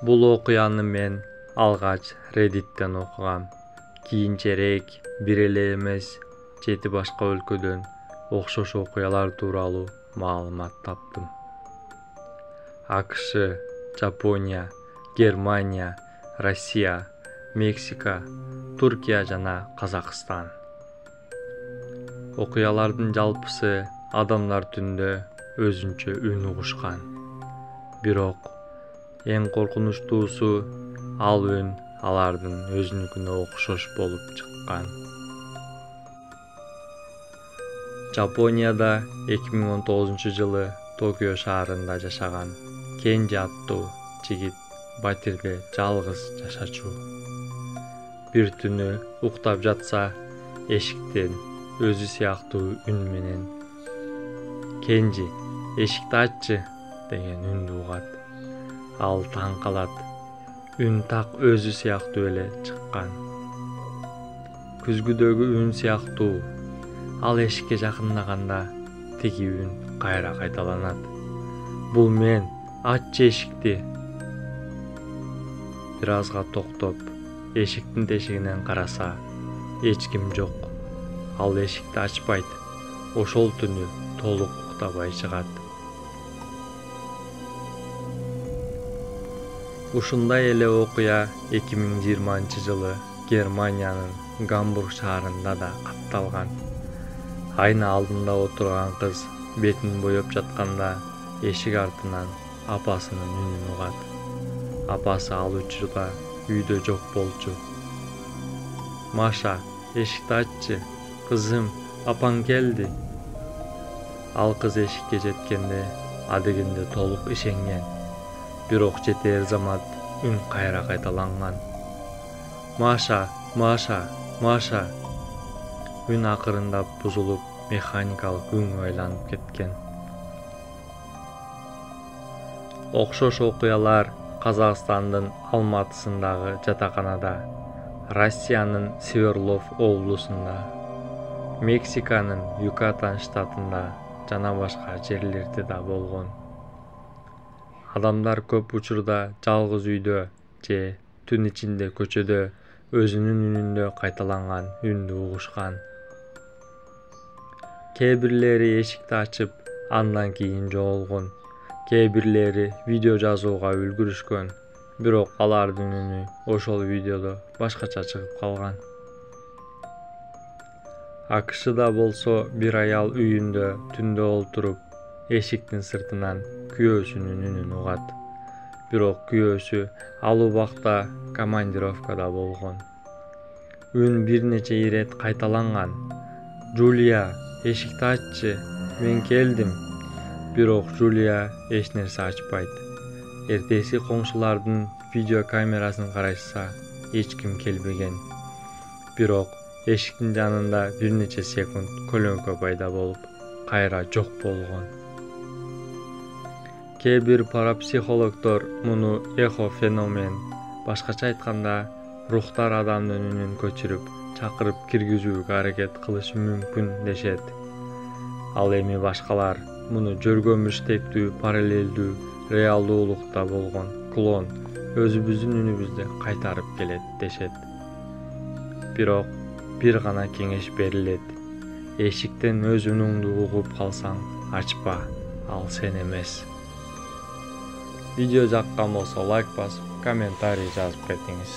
Бул окуяны мен алгач Reddit'ten окугам. Кийинчерээк бир эле эмес 7 башка өлкөдөн окшош окуялар тууралуу маалымат таптым. АКШ, Жапония, Германия, Россия, Мексика, Туркия жана Казакстан. Окуялардын жалпысы адамдар түндө өзүнчө үн угушкан. Бирок эң коркунучтуусу ал үн алардын өзүнүкүнө окшош болуп чыккан. Жапонияда 2019-жылы Токио шаарында жашаган Кенжи аттуу жигит батирде жалгыз жашачу. Бир түнү уктап жатса, эшиктен өзү сыяктуу үн менен «Кенжи, эшикти аччы» деген үндү угат. Ал таң калат. Үн так өзү сыяктуу эле чыккан. Күзгүдөгү үн сыяктуу. Ал эшикке жакындаганда тиги үн кайра кайталанат. Бул мен, аччы эшикти. Бир азга токтоп, эшиктин тешигинен караса, эч ким жок. Ал эшикти ачпайт. Ошол түнү толук уктабай чыгат. Ушундай эле окуя 2020-жылы Германиянын Гамбург шаарында да катталган. Айна алдында отурган кыз бетин боёп жатканда эшик артынан апасынын үнүн угат. Апасы ал учурда үйдө жок болчу. «Маша, эшикти аччы, кызым, апаң келди». Ал кыз эшикке жеткенде адегенде толук ишенген. Бирок жетер замат үн кайра кайталанган. «Маша, Маша, Маша». Үн акырындап бузулуп, механикалык үңгө айланып кеткен. Окшош окуялар Казакстандын Алматысындагы жатаканада, Россиянын Сверлов облусунда, Мексиканын Юкатан штатында жана башка жерлерде да болгон. Адамдар көп учурда жалгыз үйдө же түн ичинде көчөдө өзүнүн үнүндө кайталанган үндү угушкан. Кээ бирлери эшикти ачып, андан кийин жоголгон. Кээ бирлери видео жазууга үлгүрүшкөн, бирок алардын үнү ошол видеодо башкача чыгып калган. АКШда болсо бир аял үйүндө түндө олтуруп, эшиктин сыртынан күйөөсүнүн үнүн угат. Бирок күйөөсү ал убакта командировкада болгон. Үн бир нече ирет кайталанган. «Жулия, эшикти аччы, мен келдим». Бирок Жулия эч нерсе ачпайт. Эртеси коңшулардын видео камерасын карашса, эч ким келбеген. Бирок эшиктин жанында бир нече секунд көлөңкө пайда болуп, кайра жок болгон. Кээ бир парапсихологдор муну эхофеномен, башкача айтканда, рухтар адамдын үнүн көчүрүп, чакырып киргизүүгө аракет кылышы мүмкүн дешет. Ал эми башкалар муну жөргөмүштектүү параллелдүү реалдуулукта болгон клон өзүбүздүн үнүбүздү кайтарып келет дешет. Бирок бир гана кеңеш берилет. Эшиктен өз үнүңдү угуп калсаң, ачпа, ал сен эмес. Видео жаккан болсо лайк басып, комментарий жазып кетиңиз.